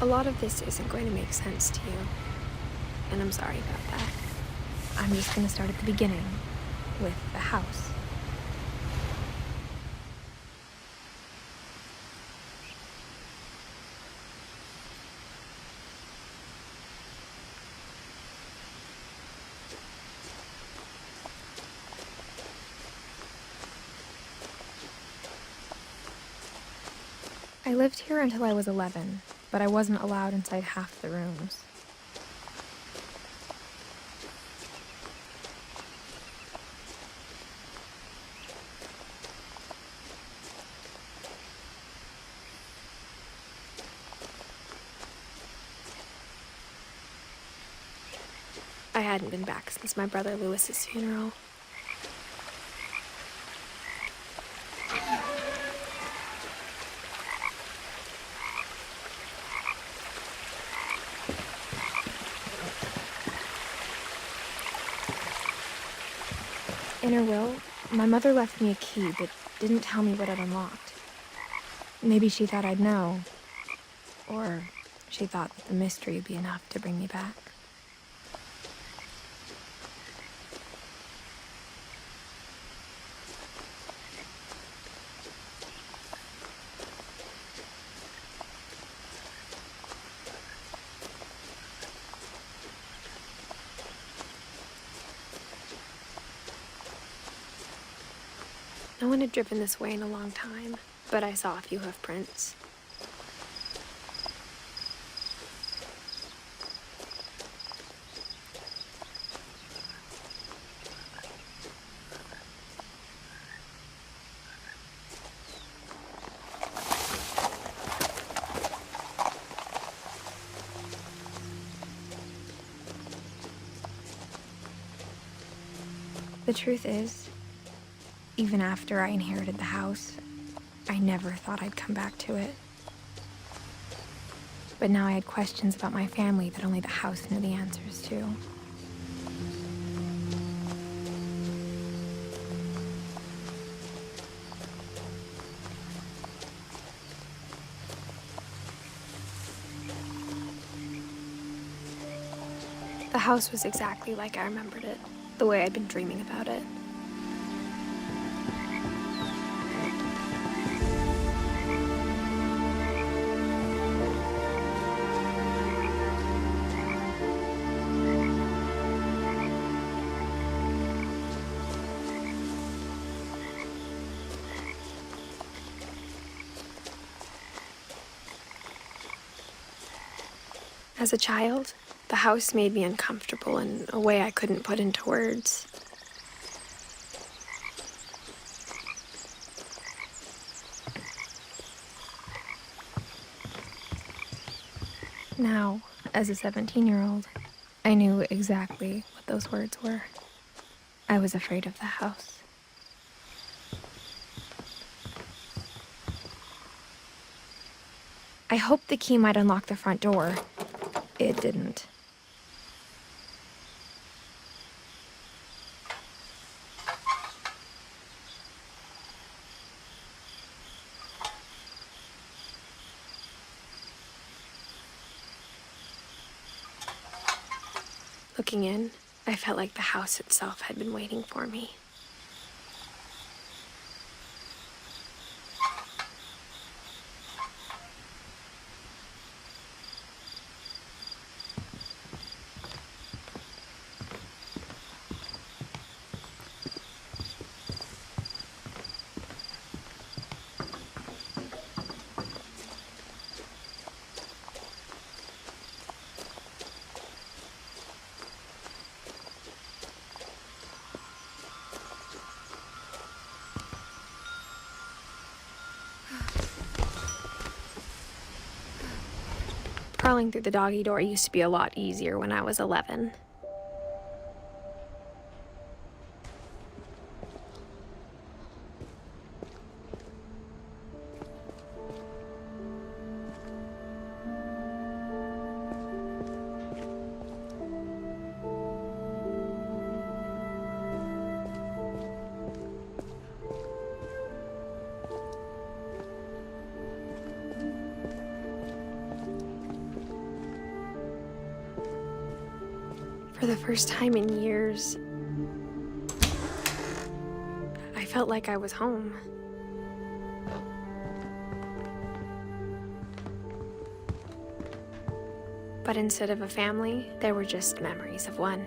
A lot of this isn't going to make sense to you, and I'm sorry about that. I'm just going to start at the beginning, with the house. I lived here until I was 11, but I wasn't allowed inside half the rooms. I hadn't been back since my brother Lewis's funeral. In her will, my mother left me a key but didn't tell me what it unlocked. Maybe she thought I'd know, or she thought that the mystery would be enough to bring me back. No one had driven this way in a long time, but I saw a few hoof prints. The truth is, even after I inherited the house, I never thought I'd come back to it. But now I had questions about my family that only the house knew the answers to. The house was exactly like I remembered it, the way I'd been dreaming about it. As a child, the house made me uncomfortable in a way I couldn't put into words. Now, as a 17-year-old, I knew exactly what those words were. I was afraid of the house. I hoped the key might unlock the front door. It didn't. Looking in, I felt like the house itself had been waiting for me. Crawling through the doggy door used to be a lot easier when I was 11. For the first time in years, I felt like I was home. But instead of a family, there were just memories of one.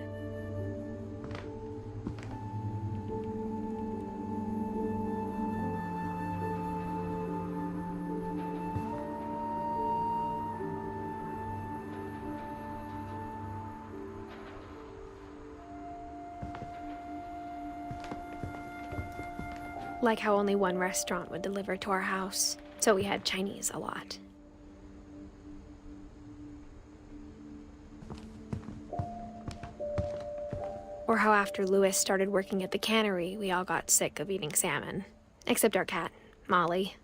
Like how only one restaurant would deliver to our house, so we had Chinese a lot. Or how after Louis started working at the cannery, we all got sick of eating salmon. Except our cat, Molly.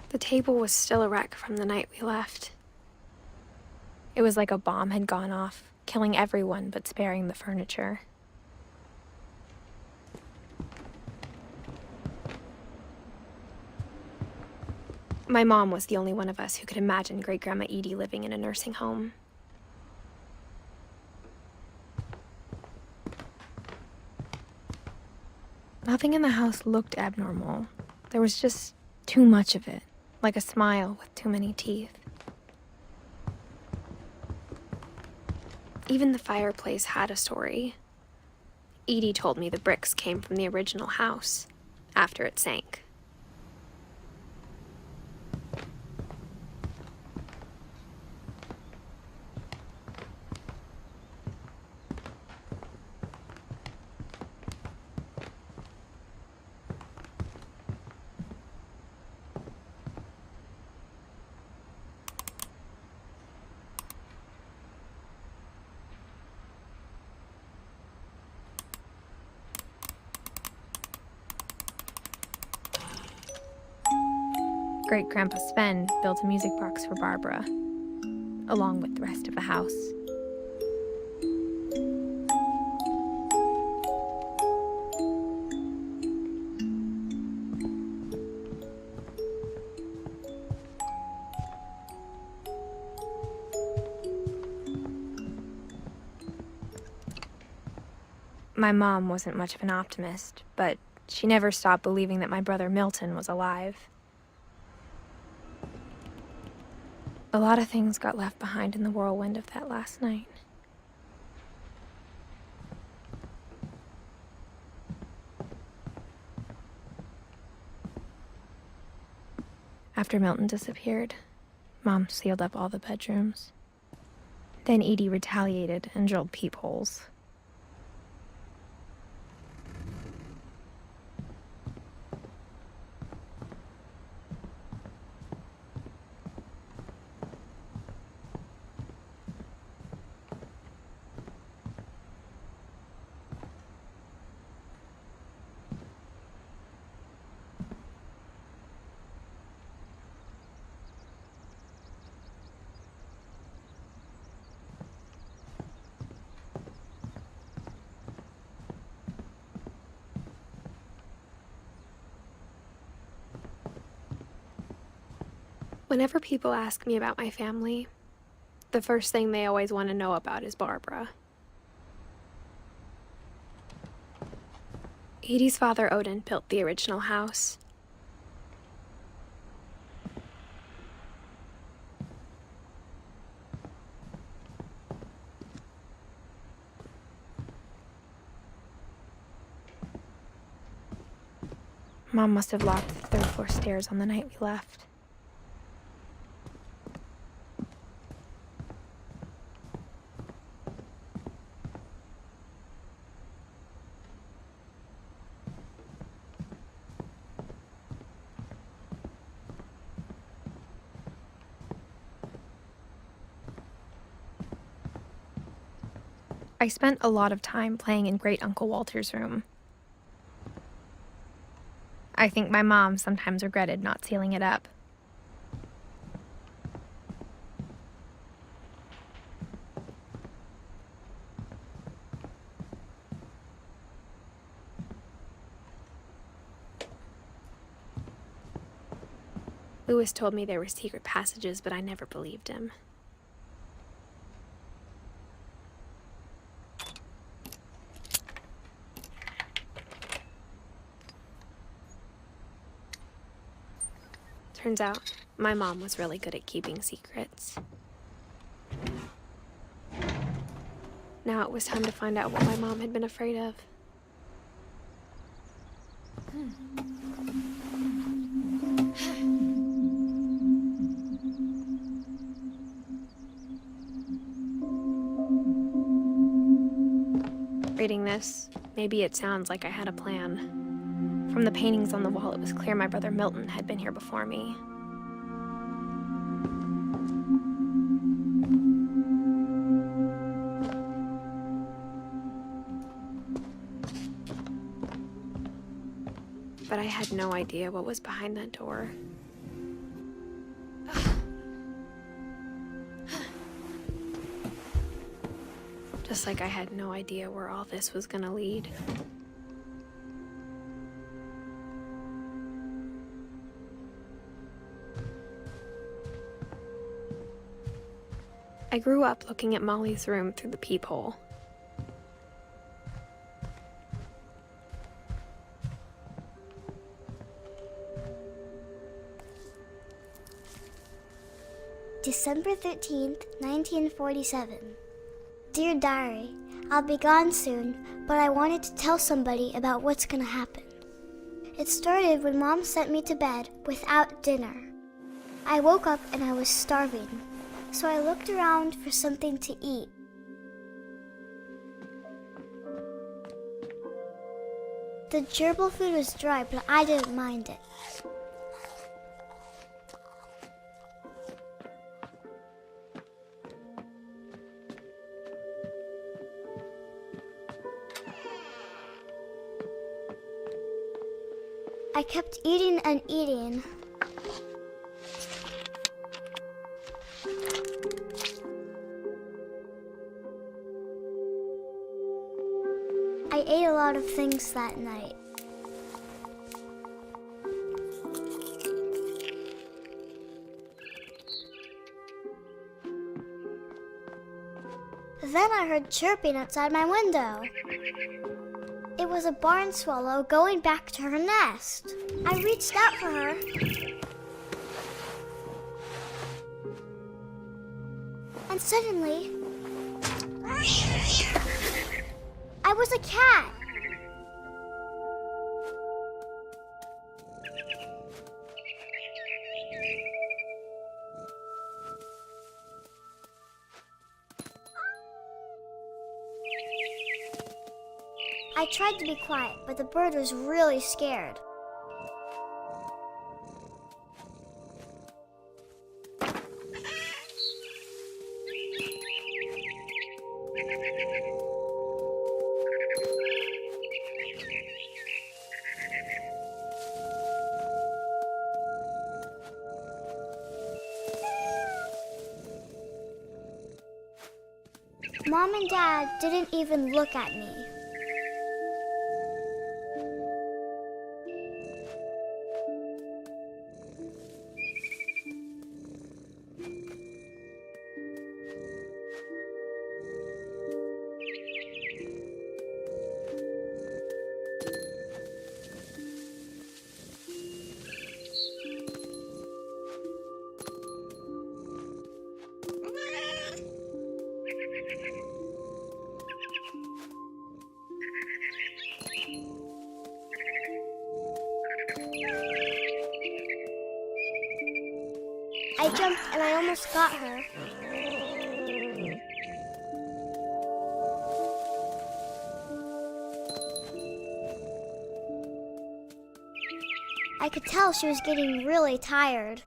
The table was still a wreck from the night we left. It was like a bomb had gone off, killing everyone but sparing the furniture. My mom was the only one of us who could imagine Great-Grandma Edie living in a nursing home. Nothing in the house looked abnormal. There was just too much of it, like a smile with too many teeth. Even the fireplace had a story. Edie told me the bricks came from the original house, after it sank. Great-Grandpa Sven built a music box for Barbara, along with the rest of the house. My mom wasn't much of an optimist, but she never stopped believing that my brother Milton was alive. A lot of things got left behind in the whirlwind of that last night. After Milton disappeared, Mom sealed up all the bedrooms. Then Edie retaliated and drilled peepholes. Whenever people ask me about my family, the first thing they always want to know about is Barbara. Edie's father, Odin, built the original house. Mom must have locked the third floor stairs on the night we left. I spent a lot of time playing in Great Uncle Walter's room. I think my mom sometimes regretted not sealing it up. Lewis told me there were secret passages, but I never believed him. Turns out, my mom was really good at keeping secrets. Now it was time to find out what my mom had been afraid of. Reading this, maybe it sounds like I had a plan. From the paintings on the wall, it was clear my brother Milton had been here before me. But I had no idea what was behind that door. Just like I had no idea where all this was gonna lead. I grew up looking at Molly's room through the peephole. December 13th, 1947. Dear Diary, I'll be gone soon, but I wanted to tell somebody about what's gonna happen. It started when Mom sent me to bed without dinner. I woke up and I was starving, so I looked around for something to eat. The gerbil food was dry, but I didn't mind it. I kept eating and eating. I ate a lot of things that night. Then I heard chirping outside my window. It was a barn swallow going back to her nest. I reached out for her. And suddenly, I was a cat. I tried to be quiet, but the bird was really scared. Mom and Dad didn't even look at me. I jumped and I almost got her. I could tell she was getting really tired.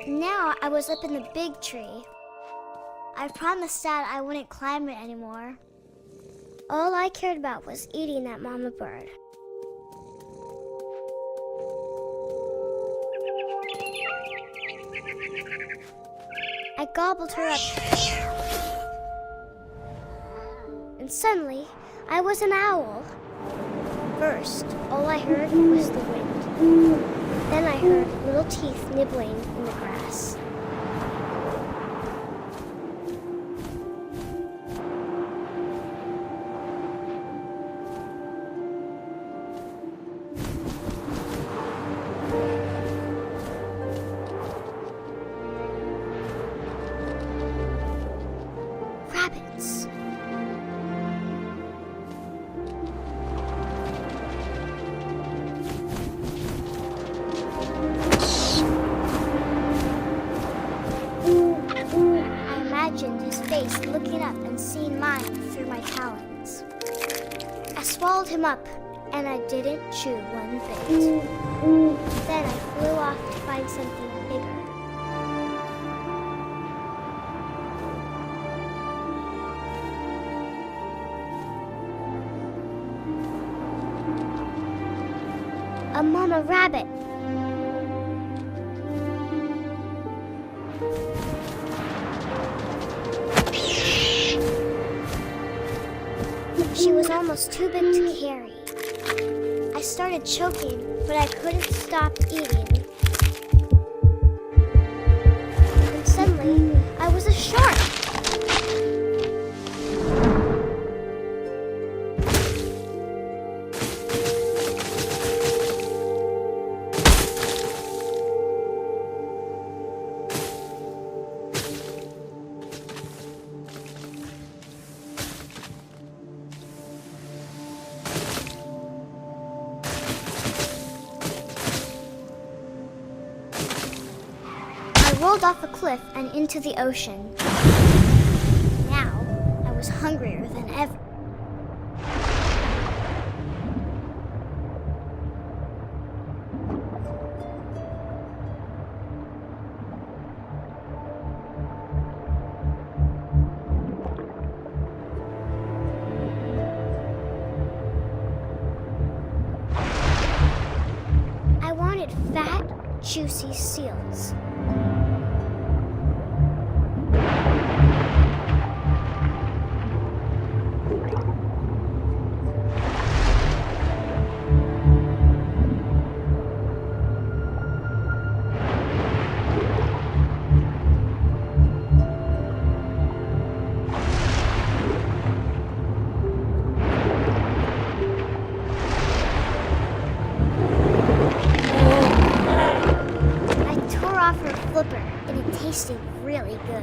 Now I was up in the big tree. I promised Dad I wouldn't climb it anymore. All I cared about was eating that mama bird. I gobbled her up. And suddenly, I was an owl. first, all I heard was the wind. Then I heard little teeth nibbling in the grass. Rabbits. I imagined his face looking up and seeing mine through my talons. I swallowed him up, and I didn't chew one bit. Then I flew off to find something bigger. A mama rabbit. She was almost too big to carry. I started choking, but I couldn't stop eating. And suddenly, I was a shark. I rolled off a cliff and into the ocean. Now, I was hungrier than ever. I wanted fat, juicy seals. Flipper, and it tasted really good.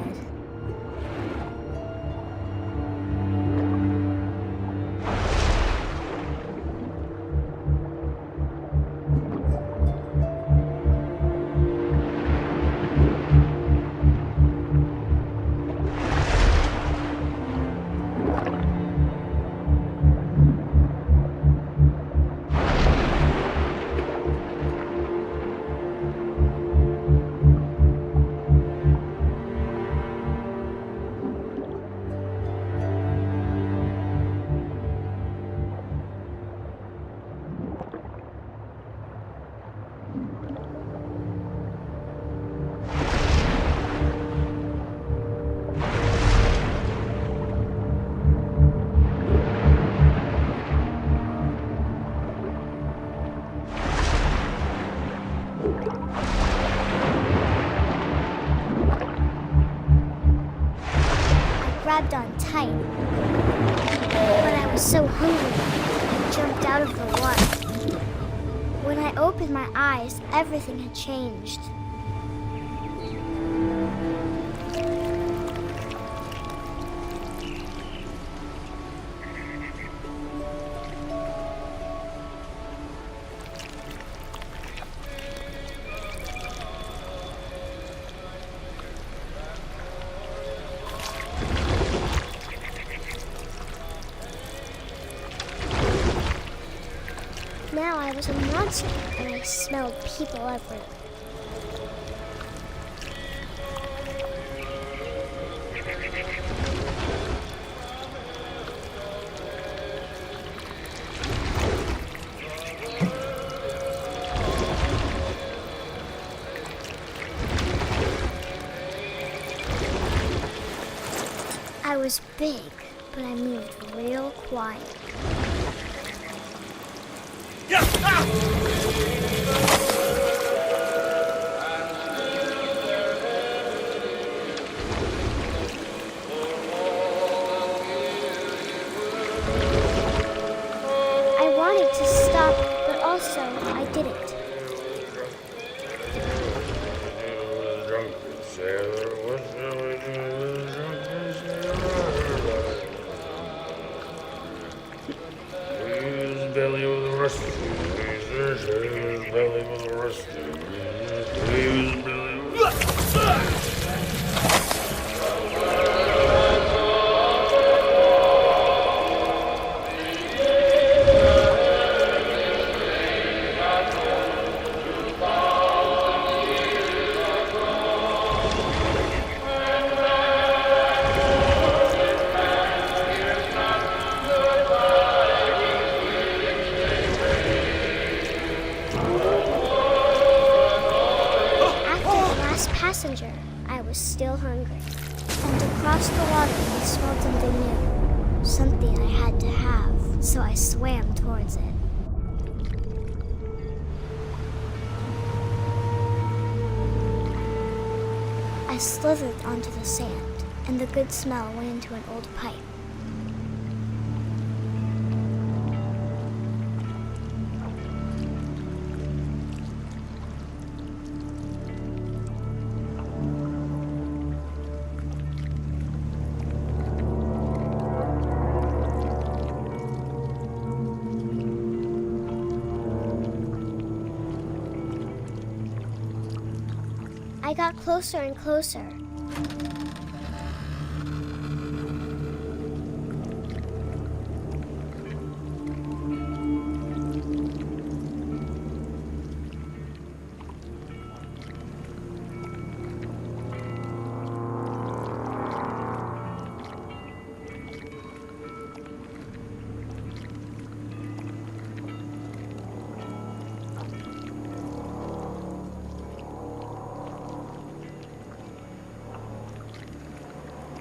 Grabbed on tight, but I was so hungry, I jumped out of the water. When I opened my eyes, everything had changed. Now I was a monster, and I smelled people everywhere. I was big, but I moved real quiet. I wanted to stop, but also I didn't. Belly with a rusty, belly with a rusty, Passenger, I was still hungry. And across the water, I smelled something new. Something I had to have, so I swam towards it. I slithered onto the sand, and the good smell went into an old pipe. I got closer and closer.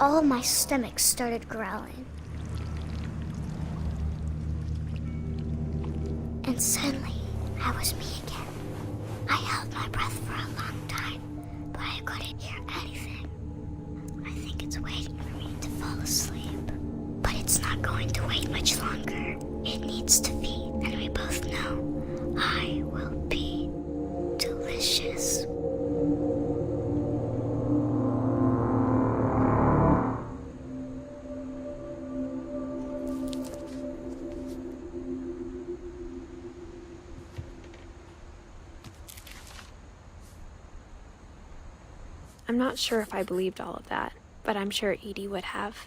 All of my stomach started growling. And suddenly, I was me again. I held my breath for a long time, but I couldn't hear anything. I think it's waiting for me to fall asleep. But it's not going to wait much longer. It needs to feed, and we both know I will be delicious. I'm not sure if I believed all of that, but I'm sure Edie would have.